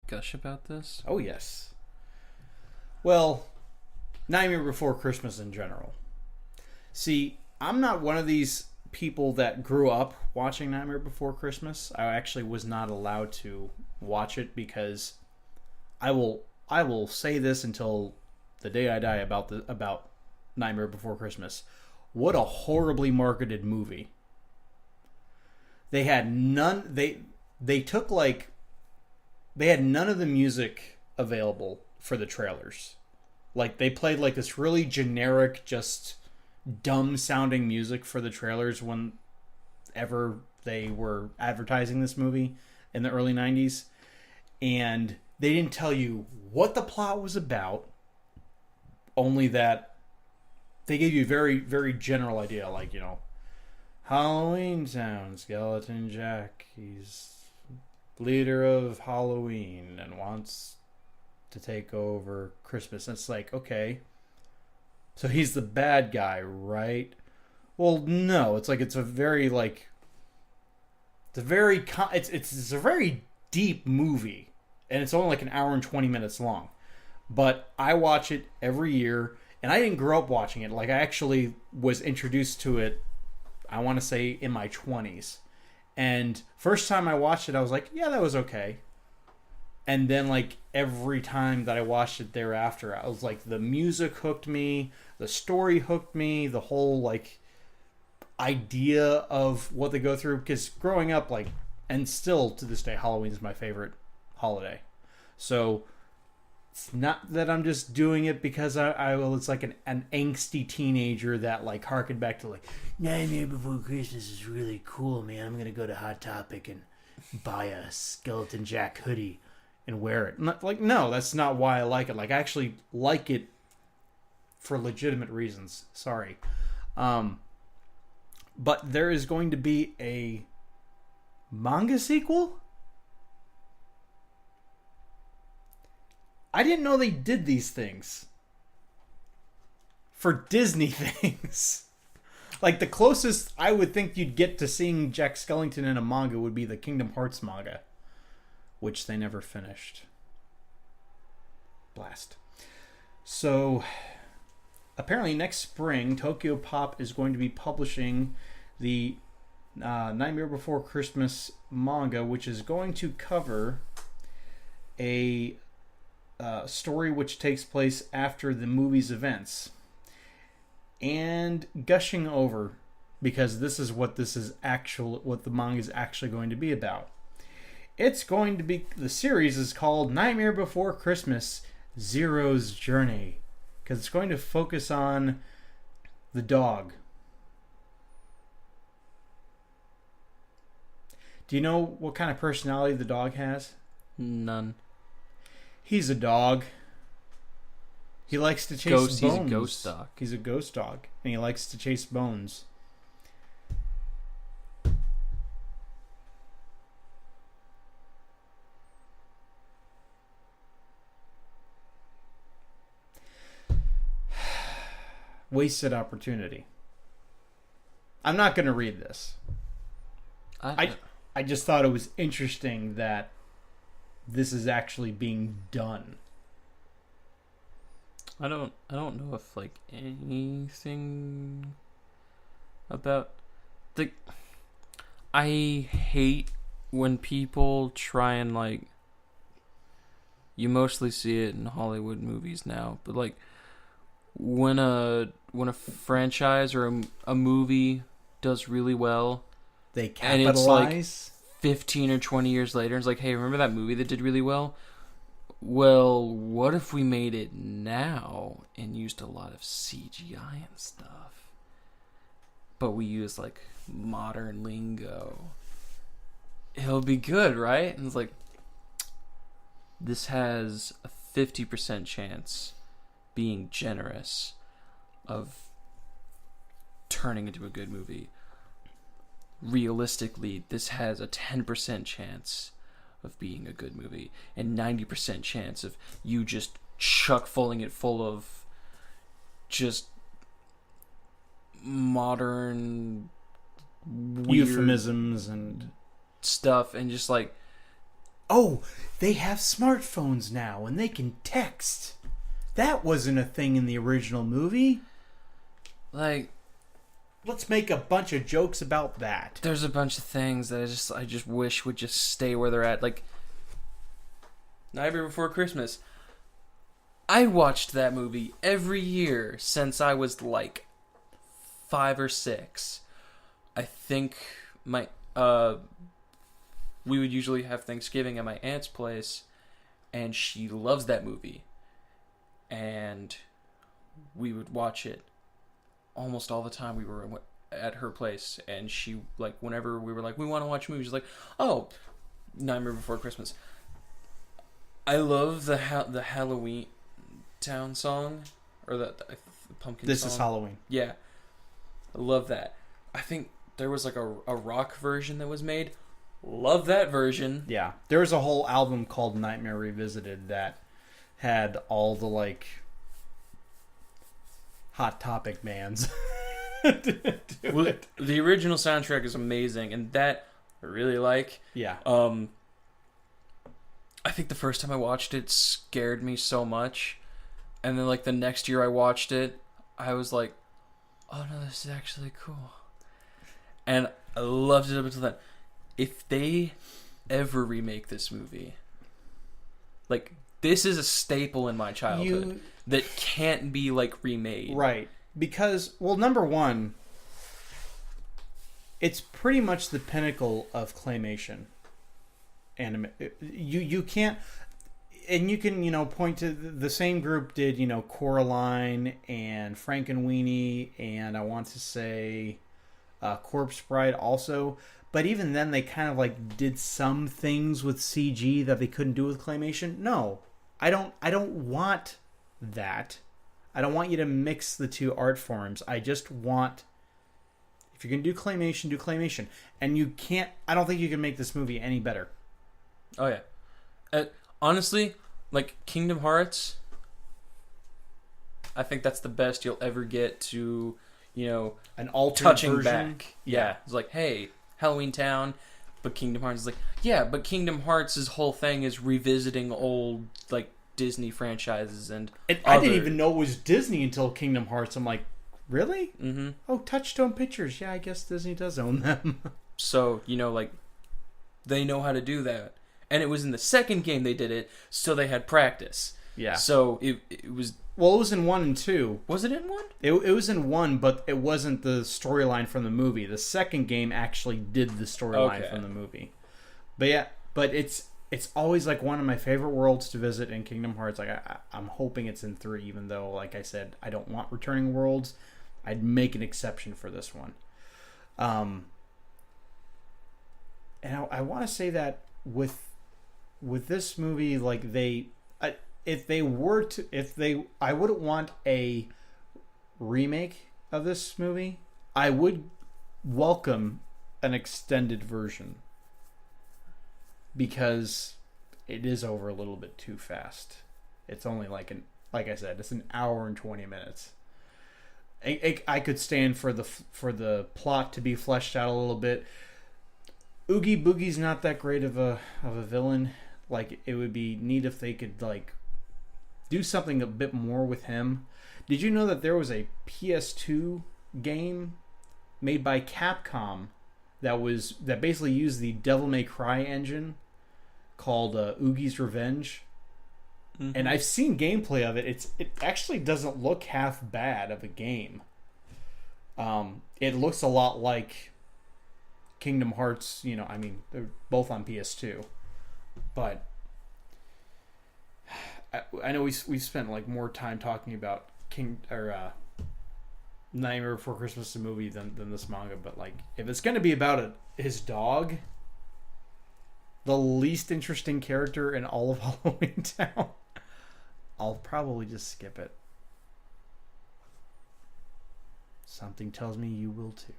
gush about this? Oh, yes. Well, Nightmare Before Christmas in general. See, I'm not one of these people that grew up watching Nightmare Before Christmas. I actually was not allowed to watch it because I will say this until the day I die about Nightmare Before Christmas. What a horribly marketed movie. They had none they took like they had none of the music available for the trailers. Like they played like this really generic, just dumb sounding music for the trailers whenever they were advertising this movie in the early 90s. And they didn't tell you what the plot was about, only that they gave you a very, very general idea, like, Halloween Town, Skeleton Jack, he's leader of Halloween and wants to take over Christmas. And it's like, okay, so he's the bad guy, right? Well, no, it's like, it's a very deep movie, and it's only like an hour and 20 minutes long. But I watch it every year, and I didn't grow up watching it. Like, I actually was introduced to it, I want to say, in my 20s. And first time I watched it, I was like, yeah, that was okay. And then, like, every time that I watched it thereafter, I was like, the music hooked me, the story hooked me, the whole, like, idea of what they go through. Because growing up, like, and still to this day, Halloween is my favorite holiday. So it's not that I'm just doing it because it's like an angsty teenager that like harkened back to like Nightmare Before Christmas is really cool, man. I'm gonna go to Hot Topic and buy a Skeleton Jack hoodie and wear it. No, that's not why I like it. Like, I actually like it for legitimate reasons. Sorry, but there is going to be a manga sequel? I didn't know they did these things for Disney things. Like, the closest I would think you'd get to seeing Jack Skellington in a manga would be the Kingdom Hearts manga, which they never finished. Blast. So, apparently next spring, Tokyo Pop is going to be publishing the Nightmare Before Christmas manga, which is going to cover a story which takes place after the movie's events, and gushing over, because this is what the manga is actually going to be about. It's going to be, the series is called Nightmare Before Christmas: Zero's Journey, because it's going to focus on the dog. Do you know what kind of personality the dog has? None. He's a dog. He likes to chase bones. He's a ghost dog. He's a ghost dog, and he likes to chase bones. Wasted opportunity. I'm not going to read this. I just thought it was interesting that this is actually being done. I don't know if like anything about the. I hate when people try and like. You mostly see it in Hollywood movies now, but like when a franchise or a movie does really well, they capitalize. And it's like 15 or 20 years later, it's like, hey, remember that movie that did really well? Well, what if we made it now and used a lot of CGI and stuff? But we use like modern lingo. It'll be good, right? And it's like, this has a 50% chance, being generous, of turning into a good movie. Realistically, this has a 10% chance of being a good movie, and 90% chance of you just chuck-fulling it full of just modern weird euphemisms and stuff, and just like Oh, they have smartphones now and they can text. That wasn't a thing in the original movie. Like, let's make a bunch of jokes about that. There's a bunch of things that I just wish would just stay where they're at. Like, Nightmare Before Christmas. I watched that movie every year since I was like 5 or 6. I think my we would usually have Thanksgiving at my aunt's place, and she loves that movie. And we would watch it almost all the time. We were at her place, and she, like, whenever we were like, we want to watch movies, she's like, oh, Nightmare Before Christmas. I love the Halloween Town song, or the pumpkin This song. is Halloween. Yeah. I love that. I think there was like a rock version that was made. Love that version. Yeah. There was a whole album called Nightmare Revisited that had all the, like, Hot Topic bands. The original soundtrack is amazing, and that I really like. Yeah. I think the first time I watched it scared me so much, and then like the next year I watched it, I was like, oh no, this is actually cool. And I loved it up until then. If they ever remake this movie, like, this is a staple in my childhood that can't be, like, remade. Right. Because, well, number one, it's pretty much the pinnacle of claymation anime. You can't, and you can, point to the same group did, Coraline and Frankenweenie, and I want to say Corpse Bride also. But even then, they kind of, like, did some things with CG that they couldn't do with claymation. No, I don't want that. I don't want you to mix the two art forms. I just want, if you're going to do claymation, do claymation. And you can't, I don't think you can make this movie any better. Oh, yeah. Honestly, like, Kingdom Hearts, I think that's the best you'll ever get to, an alternate touching version. back. Yeah. It's like, hey, Halloween Town, but Kingdom Hearts is like, yeah, but Kingdom Hearts' whole thing is revisiting old, like, Disney franchises and I didn't even know it was Disney until Kingdom Hearts. I'm like, really? Mm-hmm. Oh, Touchstone Pictures. Yeah, I guess Disney does own them. So, like, they know how to do that. And it was in the second game they did it, so they had practice. Yeah. So it was... Well, it was in 1 and 2. Was it in 1? It was in 1, but it wasn't the storyline from the movie. The second game actually did the storyline from the movie. But yeah, but it's always, like, one of my favorite worlds to visit in Kingdom Hearts. Like, I'm hoping it's in 3, even though, like I said, I don't want returning worlds. I'd make an exception for this one. And I want to say that with this movie, like, I wouldn't want a remake of this movie. I would welcome an extended version, because it is over a little bit too fast. It's only like I said, it's an hour and 20 minutes. I could stand for the plot to be fleshed out a little bit. Oogie Boogie's not that great of a villain. Like, it would be neat if they could, like, do something a bit more with him. Did you know that there was a PS2 game made by Capcom that basically used the Devil May Cry engine called Oogie's Revenge? Mm-hmm. And I've seen gameplay of it. It actually doesn't look half bad of a game. It looks a lot like Kingdom Hearts. I mean, they're both on PS2, but I know we've spent, like, more time talking about Nightmare Before Christmas, the movie, than this manga. But, like, if it's gonna be about his dog, the least interesting character in all of Halloween Town, I'll probably just skip it. Something tells me you will too.